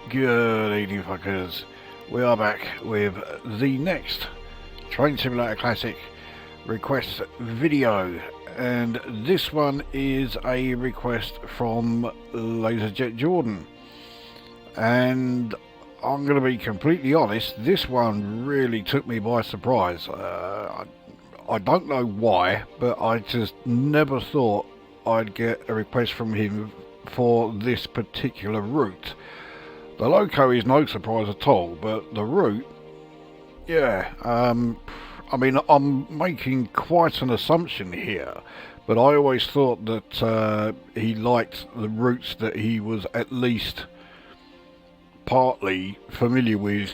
Good evening, fuckers. We are back with the next Train Simulator Classic request video, and this one is a request from LaserJetJordan. And I'm going to be completely honest, this one really took me by surprise. I don't know why, but I just never thought I'd get a request from him for this particular route. The loco is no surprise at all, but the route, yeah, I mean, I'm making quite an assumption here, but I always thought that he liked the routes that he was at least partly familiar with,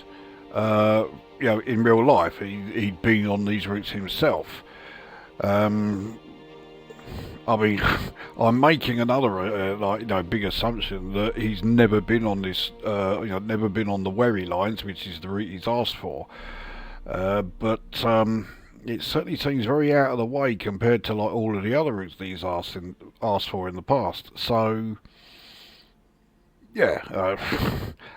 in real life. He'd been on these routes himself. I mean, I'm making another big assumption that he's never been on this, never been on the Wherry Lines, which is the route he's asked for. But it certainly seems very out of the way compared to like all of the other routes that he's asked for in the past. So, yeah,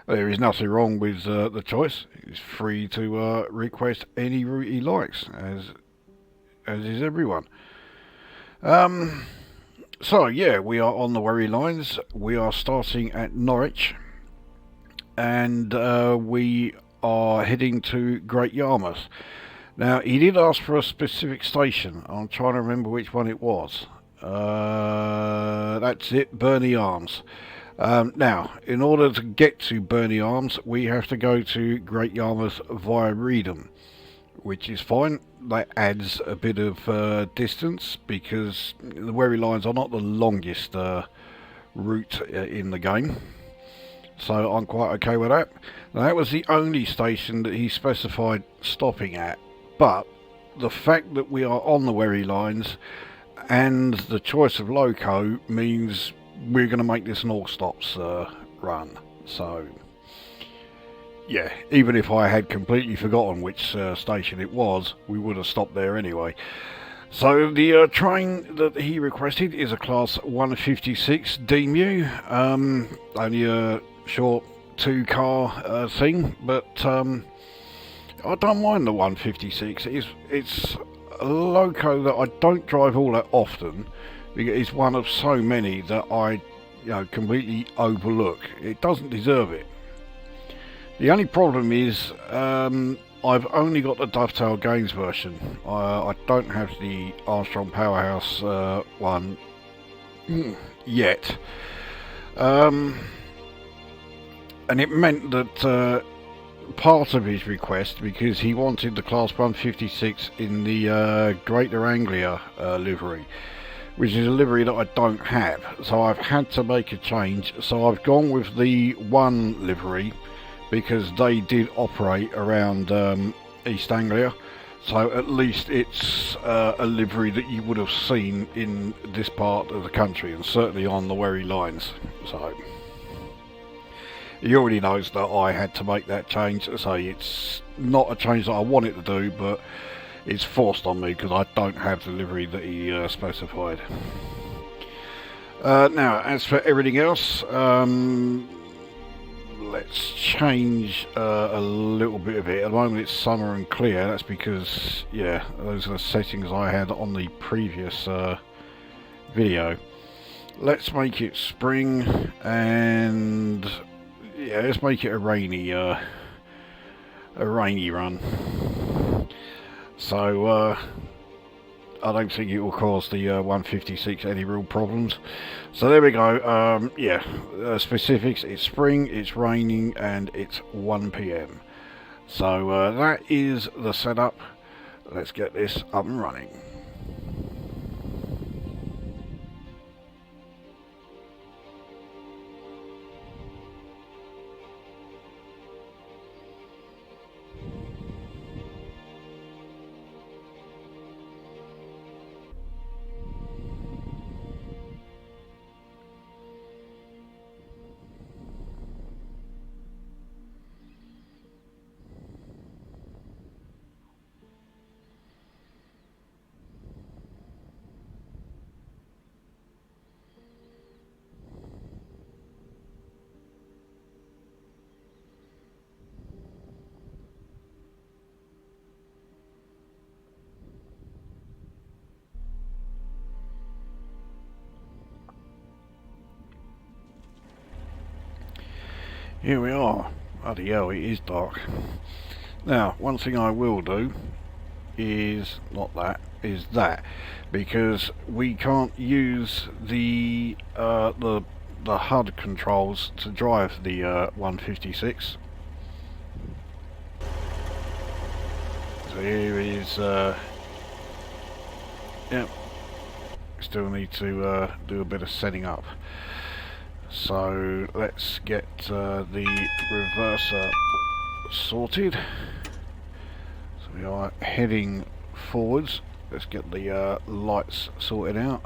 there is nothing wrong with the choice. He's free to request any route he likes, as is everyone. So yeah, we are on the Wherry Lines. We are starting at Norwich, and we are heading to Great Yarmouth. Now, he did ask for a specific station. I'm trying to remember which one it was. That's it, Burney Arms. Now, in order to get to Burney Arms, we have to go to Great Yarmouth via Reedham, which is fine. That adds a bit of distance because the Wherry Lines are not the longest route in the game, so I'm quite okay with that. Now, that was the only station that he specified stopping at, but the fact that we are on the Wherry Lines and the choice of loco means we're going to make this an all stops run. So yeah, even if I had completely forgotten which station it was, we would have stopped there anyway. So the train that he requested is a Class 156 DMU, only a short 2-car thing, but I don't mind the 156. It's a loco that I don't drive all that often, because it's one of so many that I completely overlook. It doesn't deserve it. The only problem is I've only got the Dovetail Games version. I don't have the Armstrong Powerhouse one yet. And it meant that part of his request, because he wanted the Class 156 in the Greater Anglia livery, which is a livery that I don't have. So I've had to make a change. So I've gone with the one livery, because they did operate around East Anglia, so at least it's a livery that you would have seen in this part of the country, and certainly on the Wherry Lines. So he already knows that I had to make that change, so it's not a change that I wanted to do, but it's forced on me because I don't have the livery that he specified. Now, as for everything else, let's change a little bit of it. At the moment it's summer and clear. That's because, yeah, those are the settings I had on the previous video. Let's make it spring, and yeah, let's make it a rainy run. So I don't think it will cause the 156 any real problems. So there we go. Specifics, it's spring, it's raining, and it's 1 PM. So that is the setup. Let's get this up and running. Here we are. Bloody hell, it is dark. Now, one thing I will do is is that, because we can't use the HUD controls to drive the 156. So here is yep. Still need to do a bit of setting up. So let's get the reverser sorted. So we are heading forwards. Let's get the lights sorted out.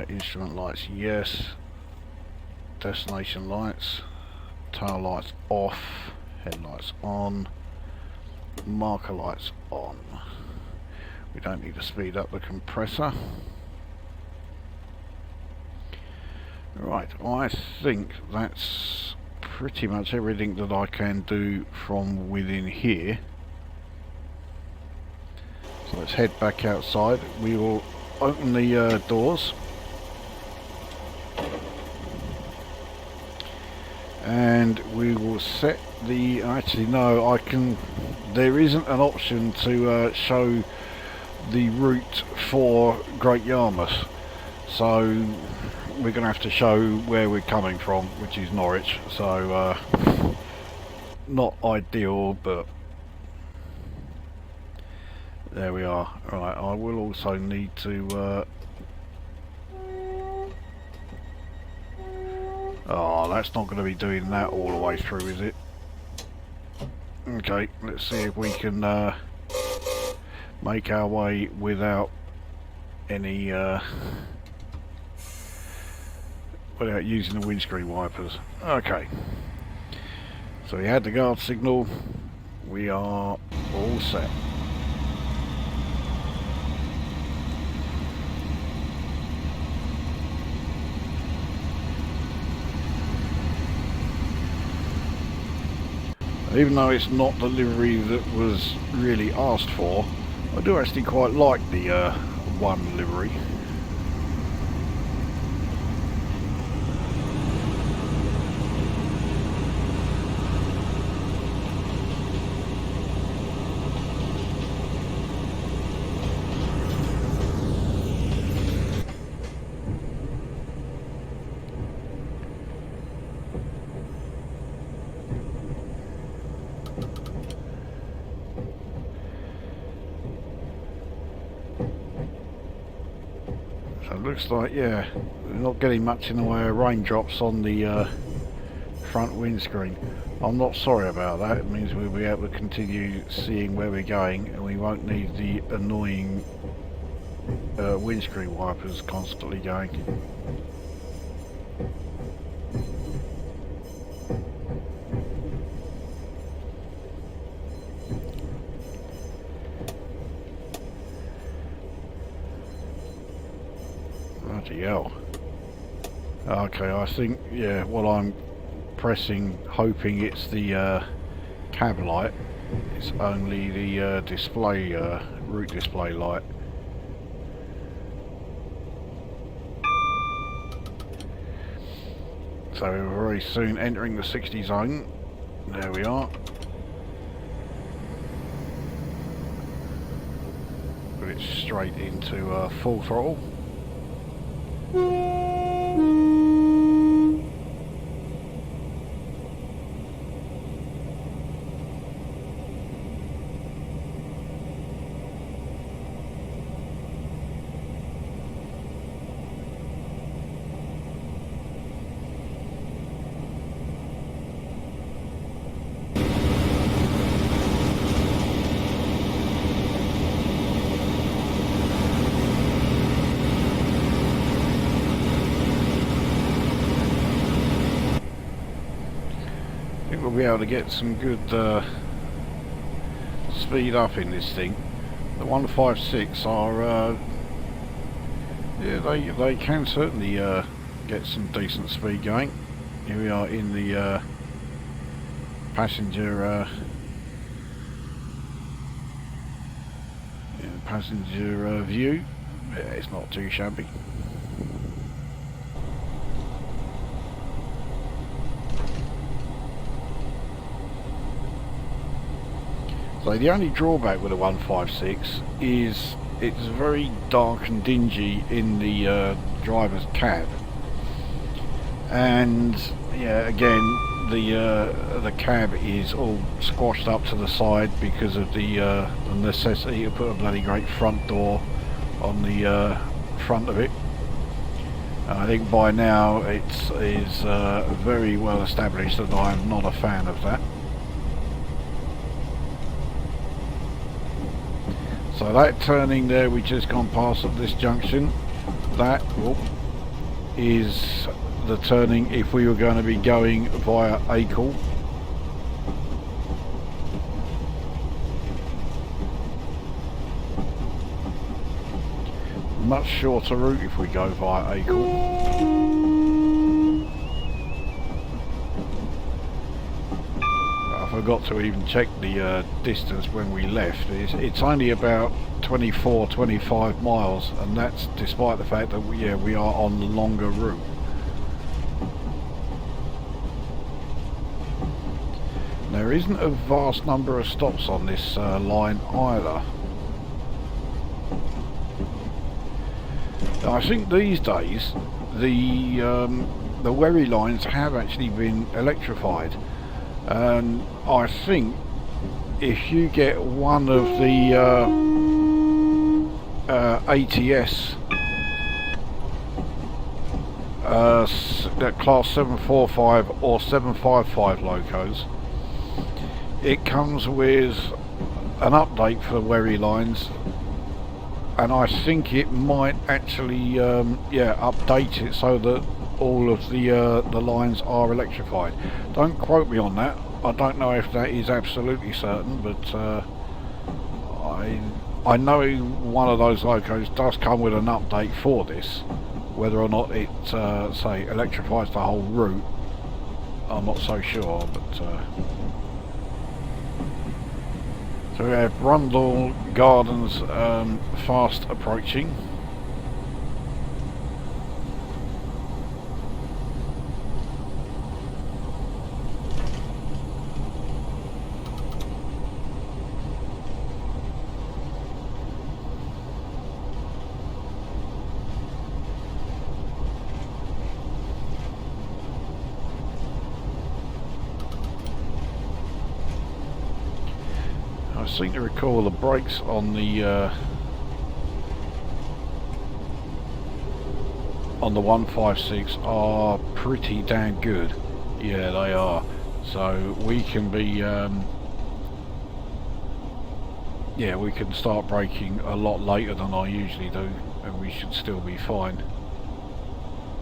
Instrument lights, yes. Destination lights. Tail lights off. Headlights on. Marker lights on. We don't need to speed up the compressor. Right, I think that's pretty much everything that I can do from within here. So let's head back outside. We will open the doors. And we will set the... Actually no, I can... There isn't an option to show the route for Great Yarmouth. So we're going to have to show where we're coming from, which is Norwich. So not ideal, but there we are. Right, I will also need to oh, that's not going to be doing that all the way through, is it? Okay, let's see if we can make our way without any without using the windscreen wipers. Okay, so we had the guard signal. We are all set. Even though it's not the livery that was really asked for, I do actually quite like the one livery. So it looks like, yeah, we're not getting much in the way of raindrops on the front windscreen. I'm not sorry about that. It means we'll be able to continue seeing where we're going, and we won't need the annoying windscreen wipers constantly going. Bloody hell. Okay, I think, yeah, what I'm pressing, hoping it's the cab light, it's only the display, route display light. So we're very soon entering the 60 zone. There we are. Put it straight into full throttle. We'll be able to get some good speed up in this thing. The 156 are yeah, they can certainly get some decent speed going. Here we are in the passenger view. Yeah, it's not too shabby. So the only drawback with the 156 is it's very dark and dingy in the driver's cab, and yeah, again the cab is all squashed up to the side because of the necessity to put a bloody great front door on the front of it. And I think by now it is very well established that I am not a fan of that. So that turning there we just gone past at this junction, that is the turning if we were going to be going via Acle. Much shorter route if we go via Acle. I forgot to even check the distance when we left. It's only about 24-25 miles, and that's despite the fact that we are on the longer route. There isn't a vast number of stops on this line either. Now, I think these days the Wherry Lines have actually been electrified, and I think if you get one of the ATS class 745 or 755 locos, it comes with an update for the Wherry Lines, and I think it might actually update it so that all of the lines are electrified. Don't quote me on that. I don't know if that is absolutely certain, but I know one of those locos does come with an update for this. Whether or not it say electrifies the whole route, I'm not so sure. But so we have Brundle Gardens fast approaching. I seem to recall the brakes on the 156 are pretty damn good. Yeah, they are. So we can be we can start braking a lot later than I usually do, and we should still be fine.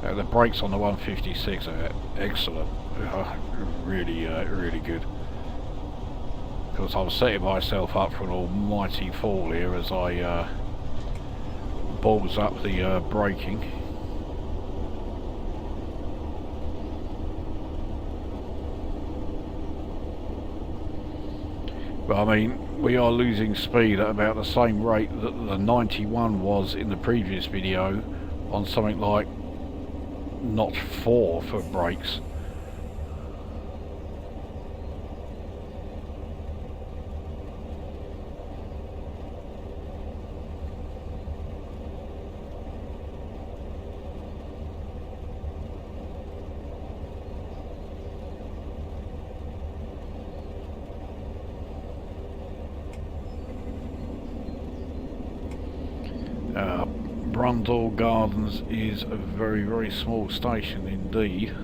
The brakes on the 156 are excellent. Really really good. Because I'm setting myself up for an almighty fall here as I balls up the braking. But I mean, we are losing speed at about the same rate that the 91 was in the previous video on something like notch 4 for brakes. Brundle Gardens is a very, very small station indeed.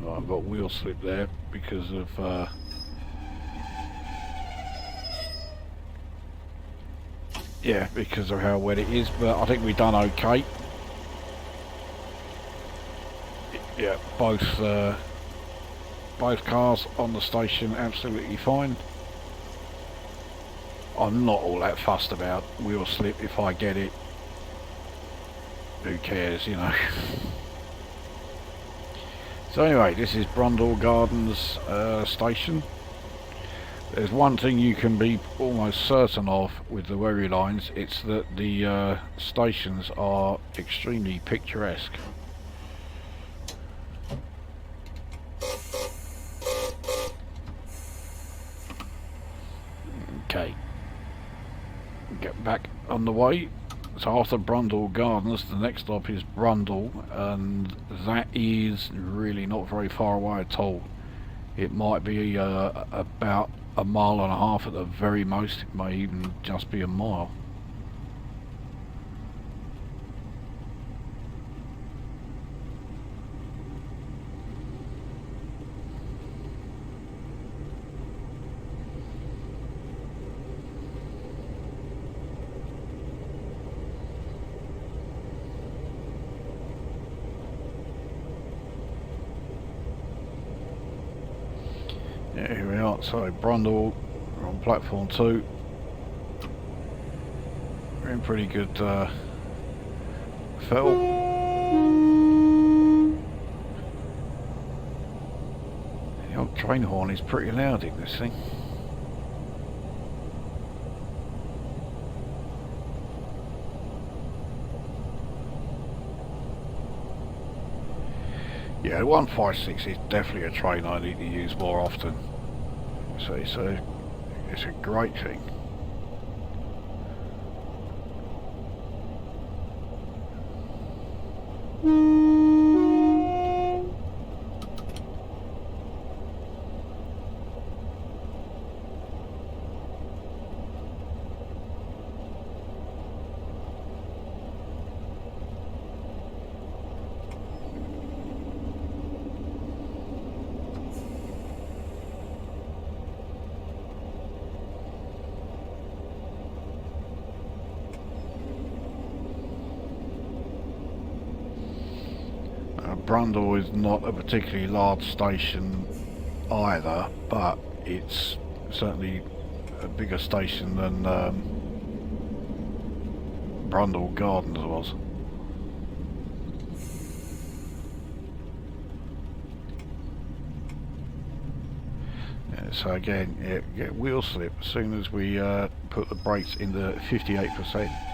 Oh, I've got wheel slip there because of because of how wet it is, but I think we've done okay. Yeah, both cars on the station absolutely fine. I'm not all that fussed about wheel slip. If I get it, who cares, you know. So anyway, this is Brundle Gardens station. There's one thing you can be almost certain of with the Wherry Lines, it's that the stations are extremely picturesque. back on the way. So after Brundall Gardens, the next stop is Brundall, and that is really not very far away at all. It might be about a mile and a half at the very most. It may even just be a mile. Yeah, here we are. So Brundall, we're on platform 2. We're in pretty good fettle. The old train horn is pretty loud in this thing. Yeah, 156 is definitely a train I need to use more often. So it's a great thing. Brundall is not a particularly large station either, but it's certainly a bigger station than Brundall Gardens was. Yeah, so again, get wheel slip as soon as we put the brakes in the 58%.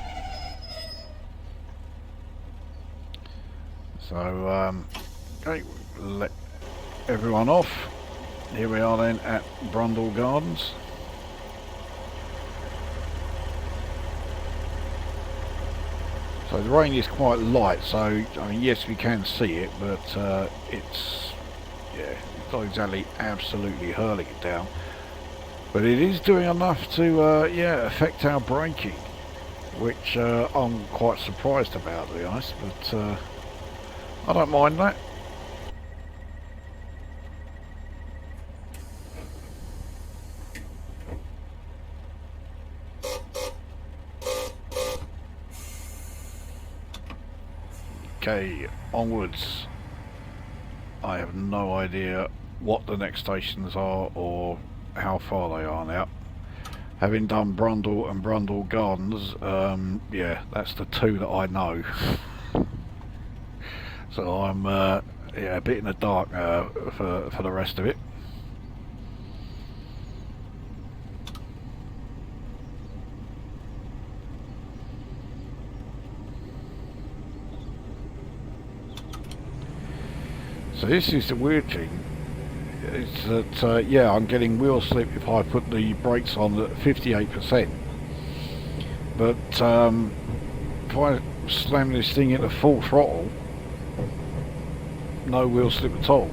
So, okay, let everyone off. Here we are then at Brundall Gardens. So the rain is quite light, so I mean, yes, we can see it, but it's not exactly absolutely hurling it down. But it is doing enough to affect our braking, which I'm quite surprised about, to be honest. But I don't mind that. Okay, onwards. I have no idea what the next stations are or how far they are now. Having done Brundall and Brundall Gardens, yeah, that's the two that I know. So I'm a bit in the dark for the rest of it. So this is the weird thing. It's that yeah, I'm getting wheel slip if I put the brakes on at 58%. But if I slam this thing into full throttle, no wheel slip at all.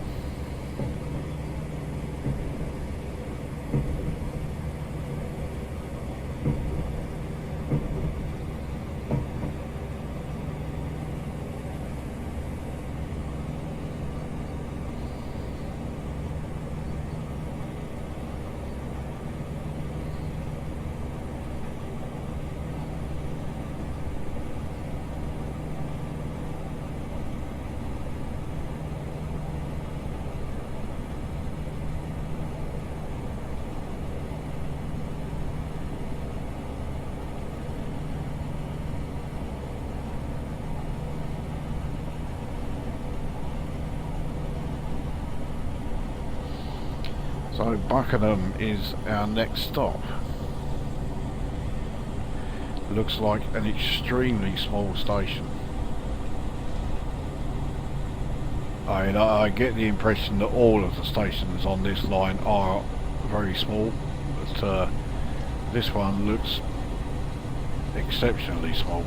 So Buckingham is our next stop. Looks like an extremely small station. I get the impression that all of the stations on this line are very small, but this one looks exceptionally small.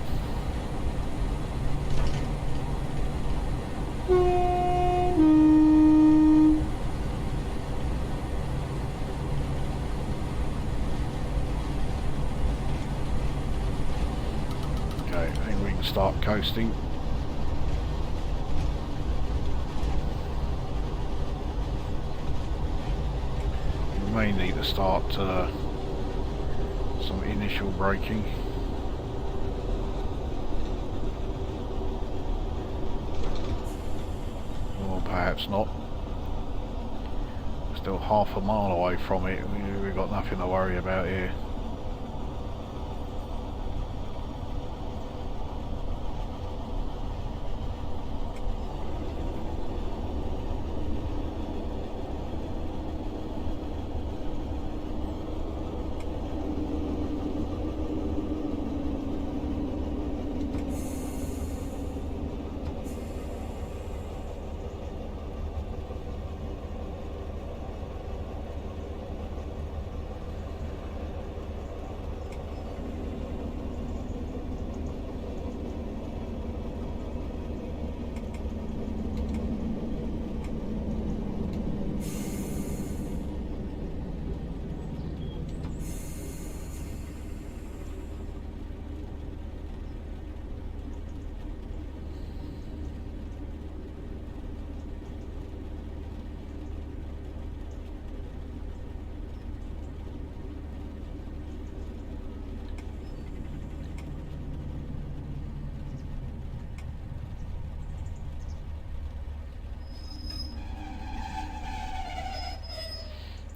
Okay, I think we can start coasting. We may need to start some initial braking. Or perhaps not. We're still half a mile away from it. We've got nothing to worry about here.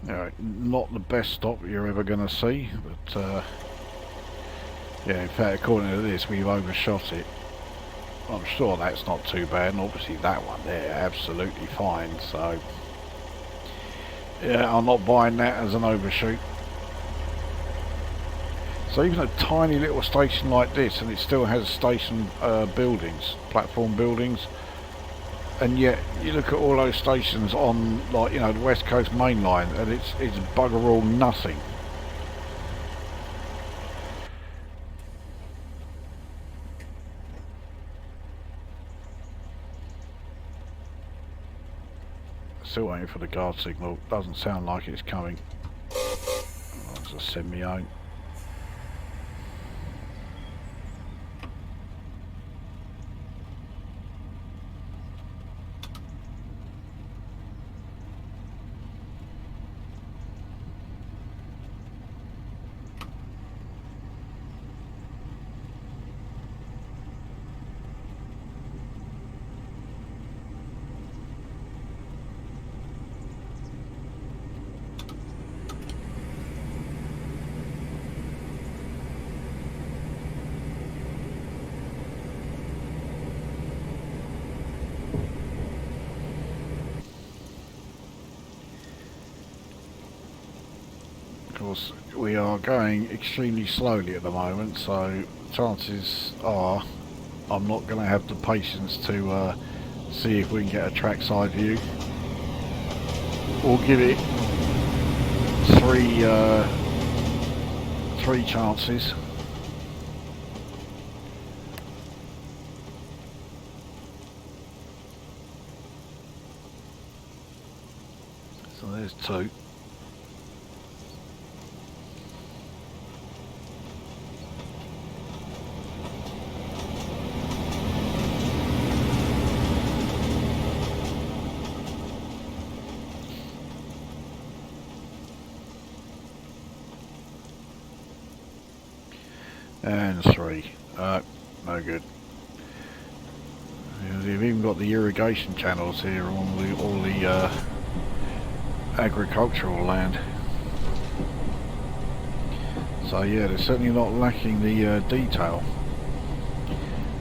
Alright, not the best stop you're ever going to see, but yeah, in fact, according to this, we've overshot it. I'm sure that's not too bad, and obviously that one there, absolutely fine, so yeah, I'm not buying that as an overshoot. So even a tiny little station like this, and it still has station buildings, platform buildings, and yet you look at all those stations on, like, you know, the West Coast Main Line, and it's bugger all nothing. Still waiting for the guard signal. Doesn't sound like it's coming. I'll just send me home. Of course, we are going extremely slowly at the moment, so chances are I'm not going to have the patience to see if we can get a trackside view. We'll give it three chances. So there's two. And three. No good. They've even got the irrigation channels here on all the agricultural land. So yeah, they're certainly not lacking the detail.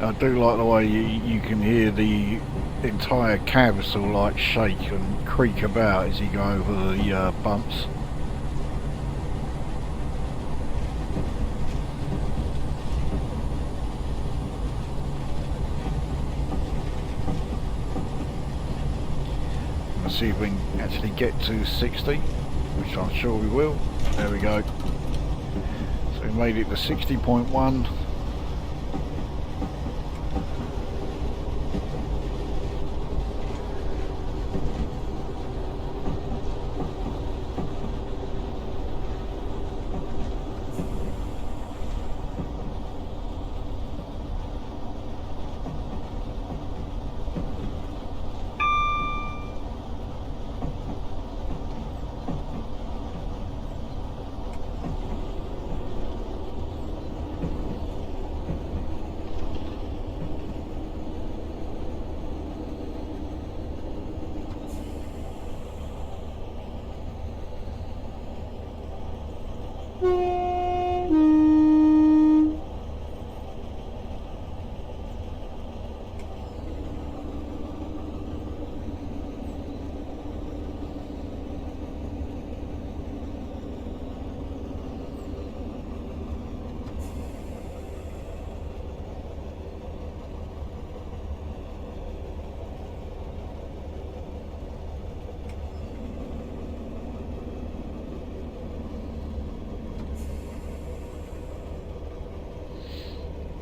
I do like the way you can hear the entire cab sort of like shake and creak about as you go over the bumps. See if we can actually get to 60, which I'm sure we will. There we go. So we made it to 60.1.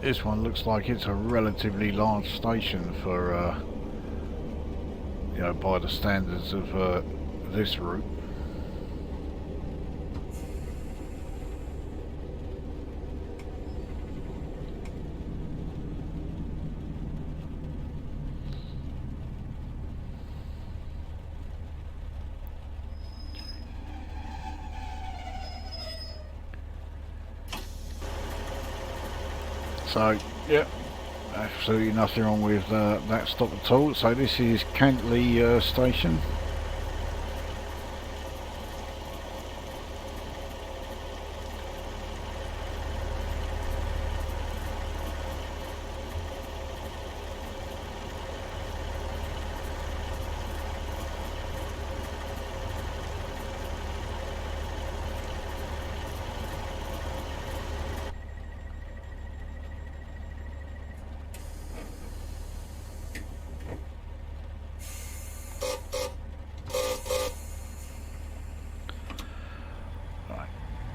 This one looks like it's a relatively large station for, you know, by the standards of this route. So, yeah, absolutely nothing wrong with that stop at all. So this is Cantley station.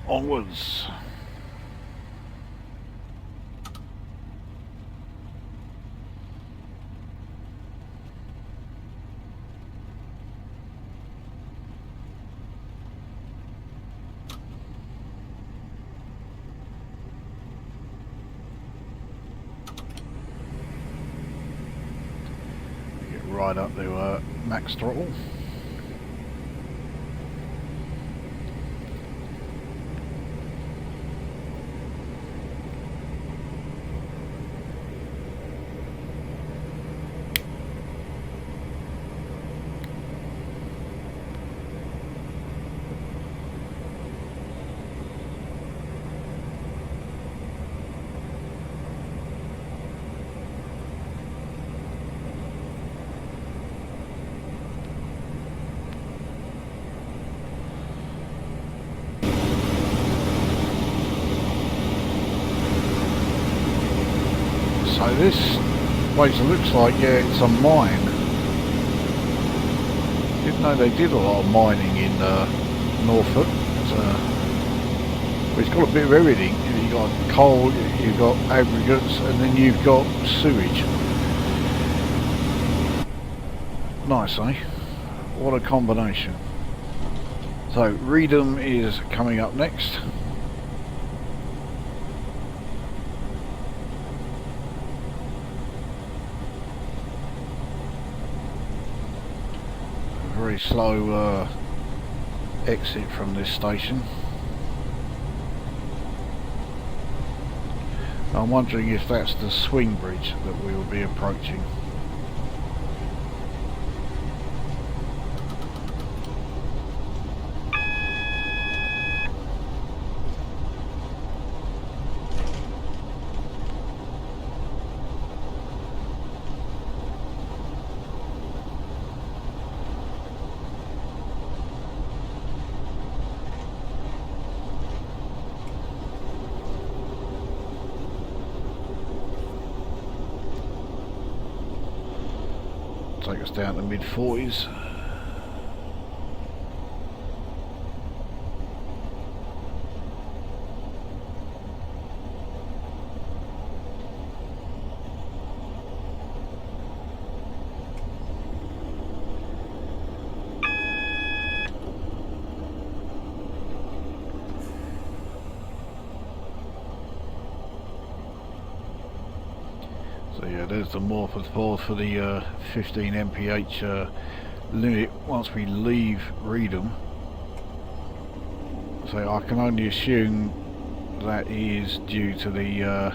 Onwards. Get right up to max throttle. So this place looks like, yeah, it's a mine. Didn't know they did a lot of mining in Norfolk. It's got a bit of everything. You've got coal, you've got aggregates, and then you've got sewage. Nice, eh? What a combination. So Reedham is coming up next. Very slow exit from this station. I'm wondering if that's the swing bridge that we will be approaching. Take us down to mid-40s. Yeah, there's the Morpeth board for the 15 mph limit once we leave Reedham. So I can only assume that is due to the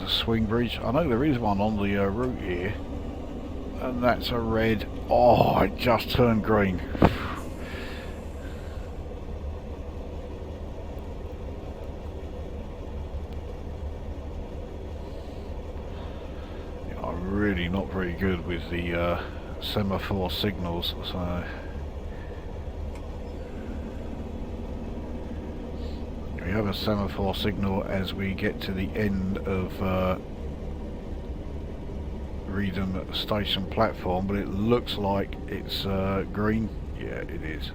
swing bridge. I know there is one on the route here, and that's a red. Oh, it just turned green. I'm really not very good with the semaphore signals, so we have a semaphore signal as we get to the end of Reedham station platform, but it looks like it's green. Yeah, it is.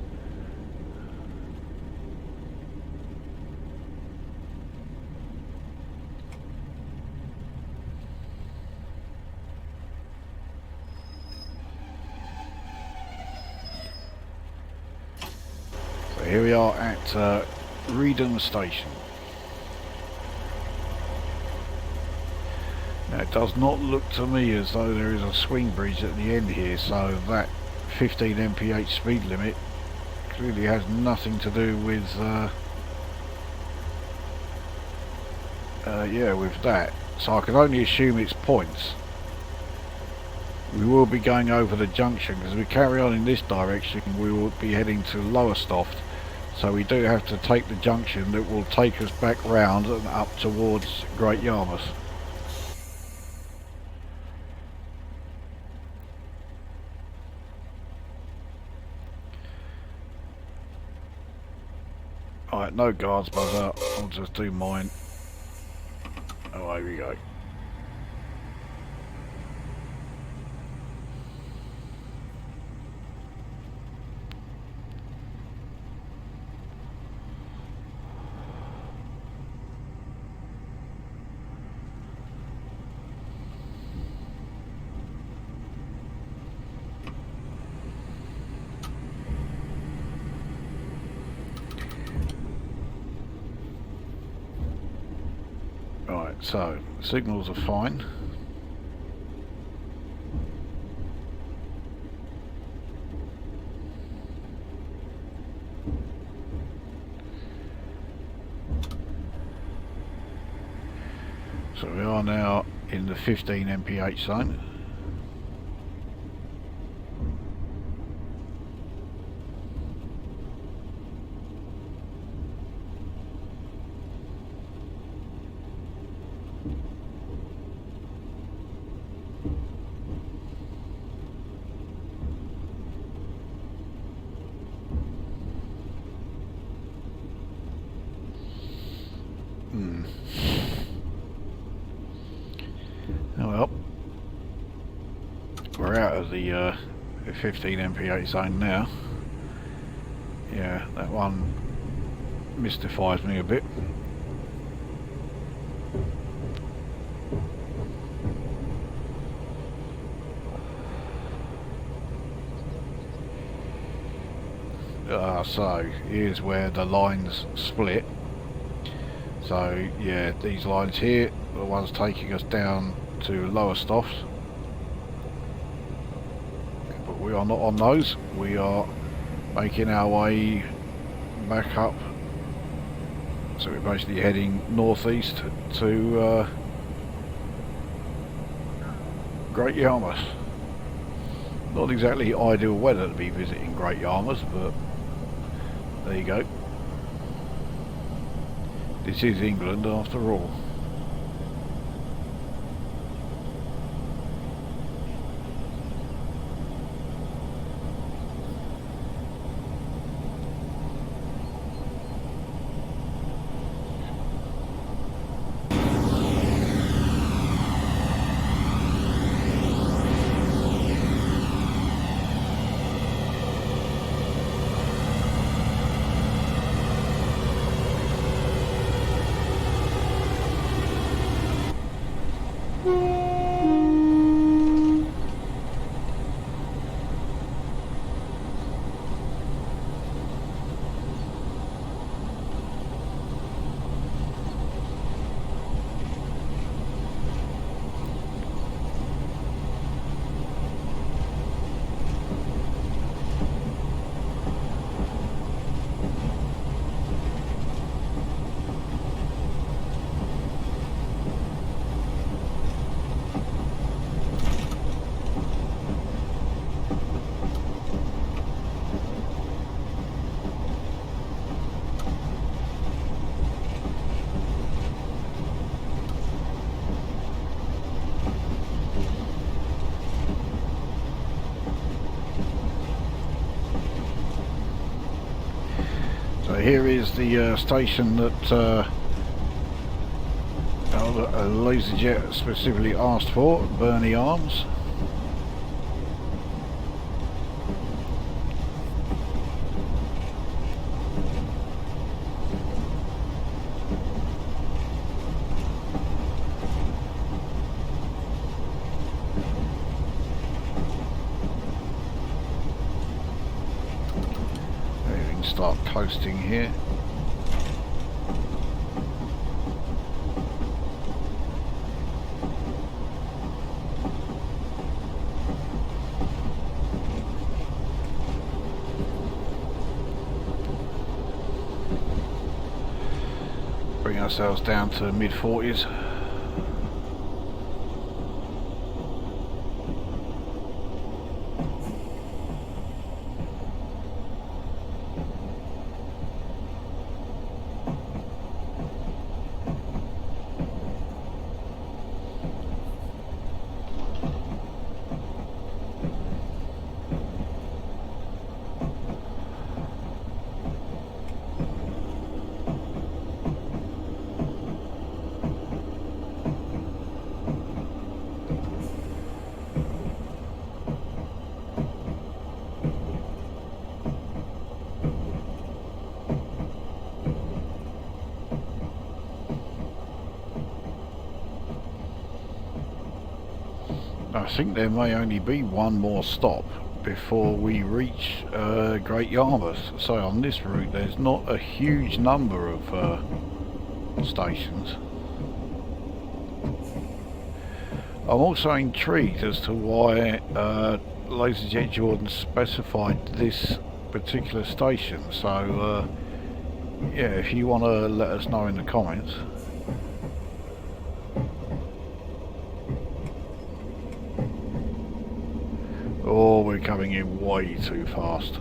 So here we are at Reedham station. Now it does not look to me as though there is a swing bridge at the end here, so that 15 mph speed limit clearly has nothing to do with yeah, with that. So I can only assume it's points. We will be going over the junction, because if we carry on in this direction we will be heading to Lowestoft, so we do have to take the junction that will take us back round and up towards Great Yarmouth. Alright, no guards buzz out, I'll just do mine. Away we go. Right, so signals are fine. So we are now in the 15 mph zone. Oh well, we're out of the 15 mph zone now. Yeah, that one mystifies me a bit. So here's where the lines split. So yeah, these lines here are the ones taking us down to Lowestoft, but we are not on those. We are making our way back up, so we're basically heading northeast to Great Yarmouth. Not exactly ideal weather to be visiting Great Yarmouth, but there you go. This is England after all. here is the station that LaserJet specifically asked for, Burnley Arms. We can start coasting here. Bring ourselves down to mid-40s. I think there may only be one more stop before we reach Great Yarmouth. So on this route there's not a huge number of stations. I'm also intrigued as to why LaserJet Jordan specified this particular station, so yeah, if you want to let us know in the comments. Oh, we're coming in way too fast.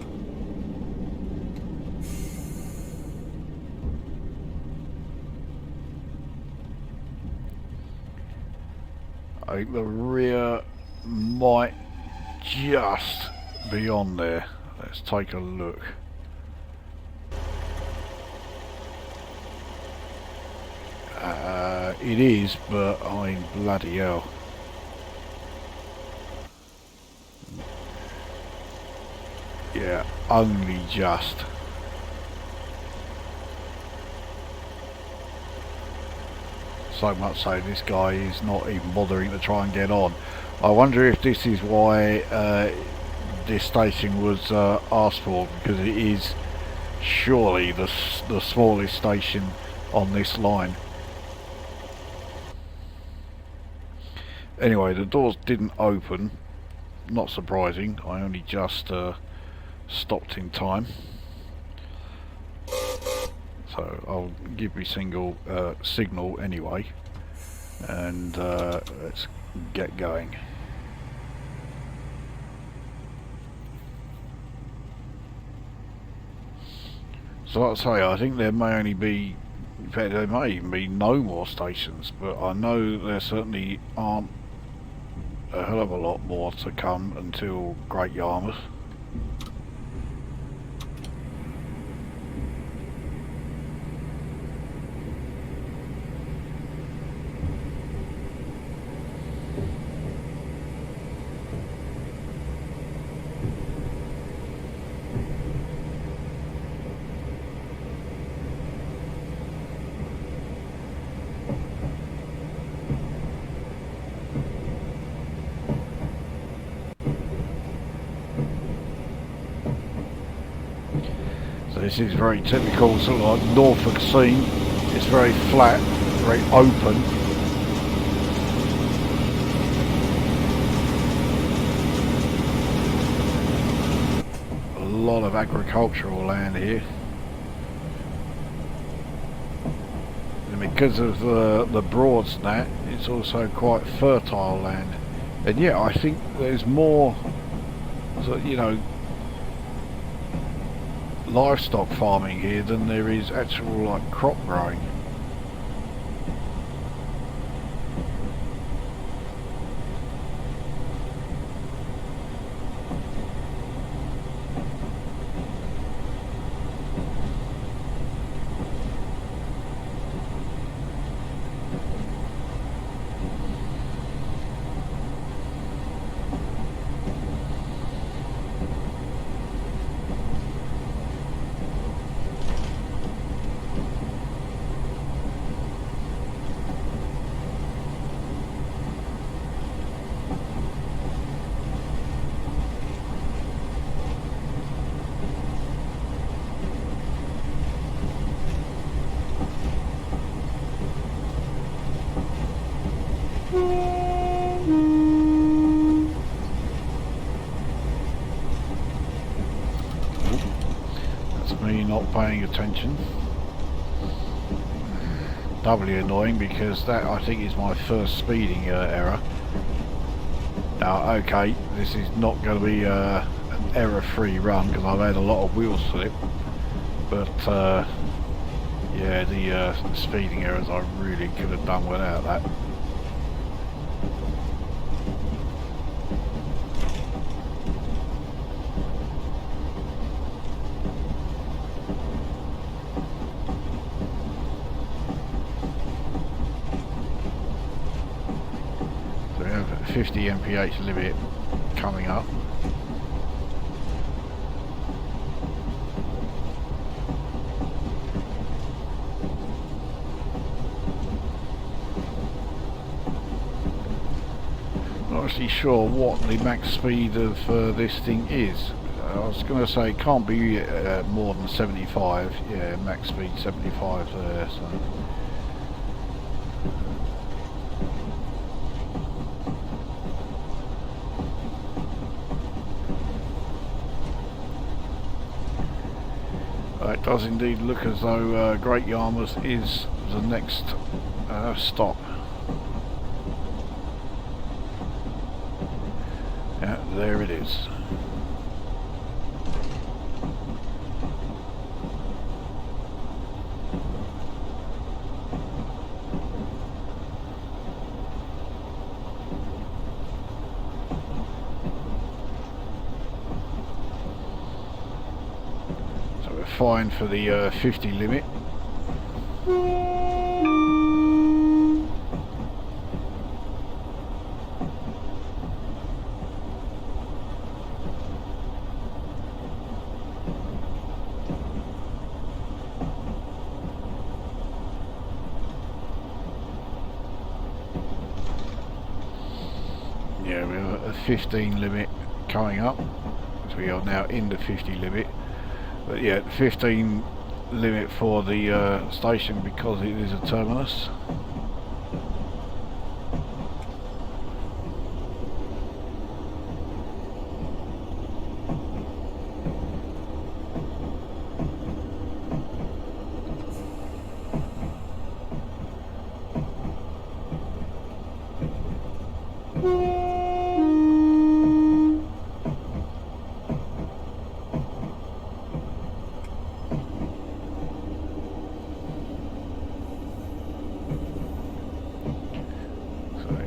I think the rear might just be on there. Let's take a look. It is, but I mean, bloody hell. Yeah, only just. So much so this guy is not even bothering to try and get on. I wonder if this is why this station was asked for, because it is surely the smallest station on this line. Anyway, the doors didn't open. Not surprising, I only just stopped in time. So I'll give you signal anyway, and let's get going. So like I say, I think there may only be, in fact there may even be no more stations, but I know there certainly aren't a hell of a lot more to come until Great Yarmouth. This is very typical sort of like Norfolk scene. It's very flat, very open. A lot of agricultural land here. And because of the Broads and that, it's also quite fertile land. And yeah, I think there's more, you know, livestock farming here than there is actual like crop growing. not paying attention. Doubly annoying because that, I think, is my first speeding error. Now, okay, this is not going to be an error-free run because I've had a lot of wheel slip, but yeah, the speeding errors, I really could have done without that. So we have a 50 mph limit coming up. Not actually sure what the max speed of this thing is. I was going to say it can't be more than 75. Yeah, max speed 75 there. So. It does indeed look as though Great Yarmouth is the next stop. Yeah, there it is. So we're fine for the 50 limit. Yeah, we have a 15 limit coming up, so we are now in the 50 limit. But yeah, 15 limit for the station because it is a terminus.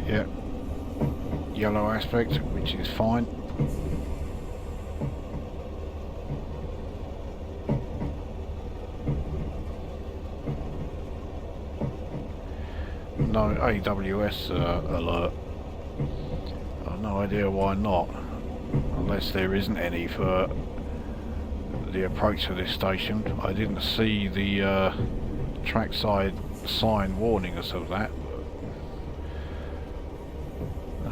Yeah, yellow aspect, which is fine. No AWS alert. I've no idea why not, unless there isn't any for the approach to this station. I didn't see the trackside sign warning us of that.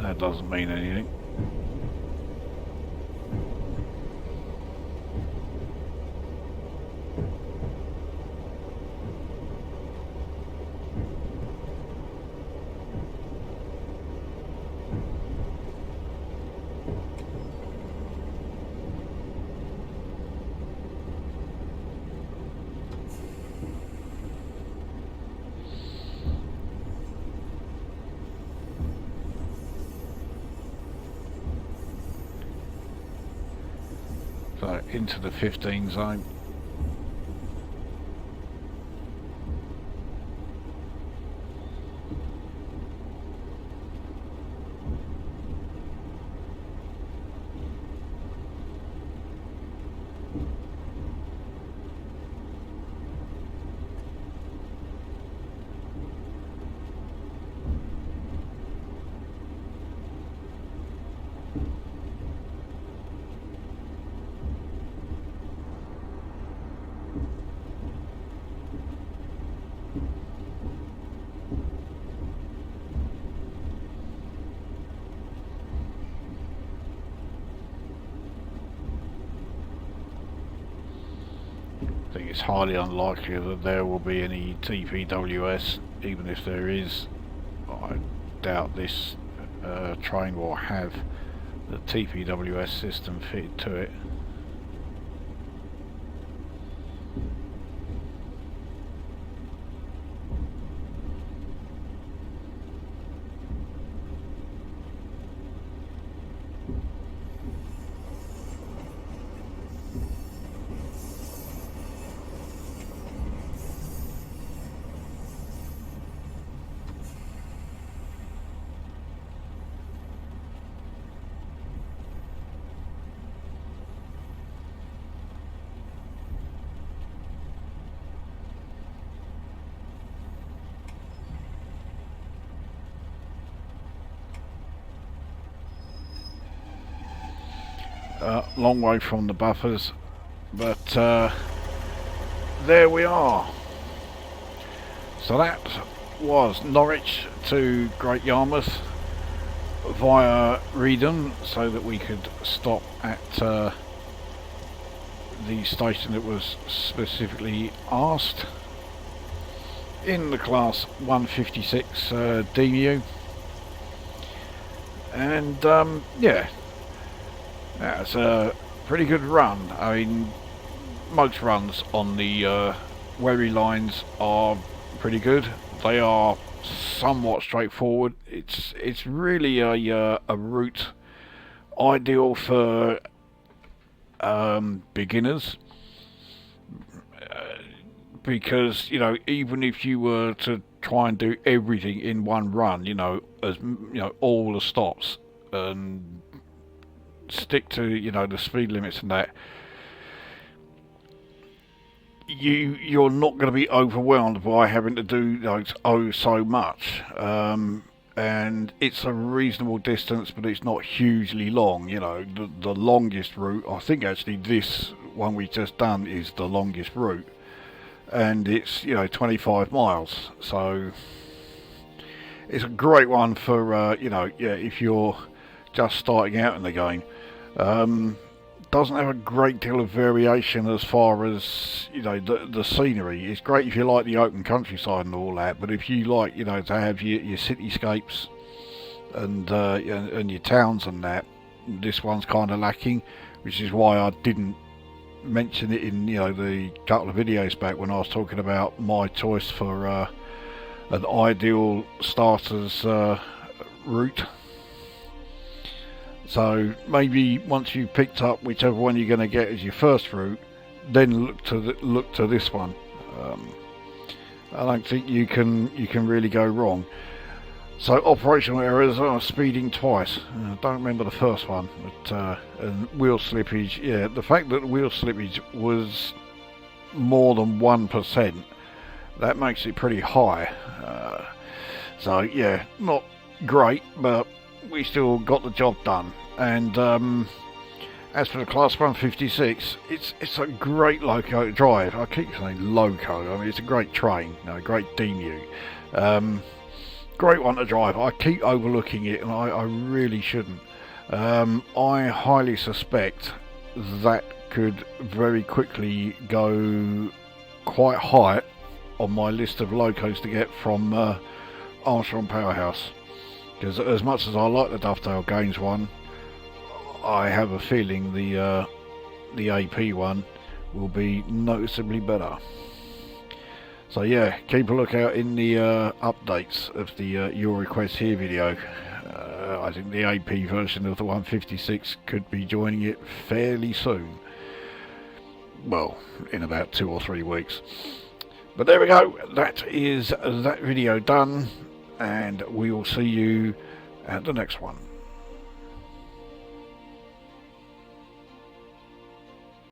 That doesn't mean anything. So into the 15 zone. I think it's highly unlikely that there will be any TPWS, even if there is. I doubt this train will have the TPWS system fitted to it. long way from the buffers, but there we are. So that was Norwich to Great Yarmouth via Reedham, so that we could stop at the station that was specifically asked in the class 156 DMU. And yeah, that's a pretty good run. I mean, most runs on the Wherry Lines are pretty good. They are somewhat straightforward. It's really a route ideal for beginners, because you know, even if you were to try and do everything in one run, you know, as you know, all the stops, and stick to, you know, the speed limits and that, you're not going to be overwhelmed by having to do, you know, so much. And it's a reasonable distance, but it's not hugely long. You know, the longest route, I think actually this one we just done is the longest route, and it's, you know, 25 miles. So it's a great one for you know, yeah, if you're just starting out in the game. Doesn't have a great deal of variation as far as, you know, the scenery. It's great if you like the open countryside and all that, but if you like, you know, to have your cityscapes and your towns and that, this one's kind of lacking, which is why I didn't mention it in, you know, the couple of videos back when I was talking about my choice for an ideal starter's route. So maybe once you've picked up whichever one you're going to get as your first route, then look to this one. I don't think you can really go wrong. So operational errors are speeding twice. I don't remember the first one, but and wheel slippage. Yeah, the fact that the wheel slippage was more than 1%, that makes it pretty high. So yeah, not great, but we still got the job done. And as for the class 156, it's a great loco to drive. I keep saying loco, I mean, it's a great train, you know, a great DMU. Great one to drive. I keep overlooking it, and I really shouldn't. I highly suspect that could very quickly go quite high on my list of locos to get from Armstrong Powerhouse. Because as much as I like the Dovetail Games one, I have a feeling the AP one will be noticeably better. So yeah, keep a look out in the updates of the Your Request Here video. I think the AP version of the 156 could be joining it fairly soon. Well, in about 2 or 3 weeks. But there we go, that is that video done, and we will see you at the next one.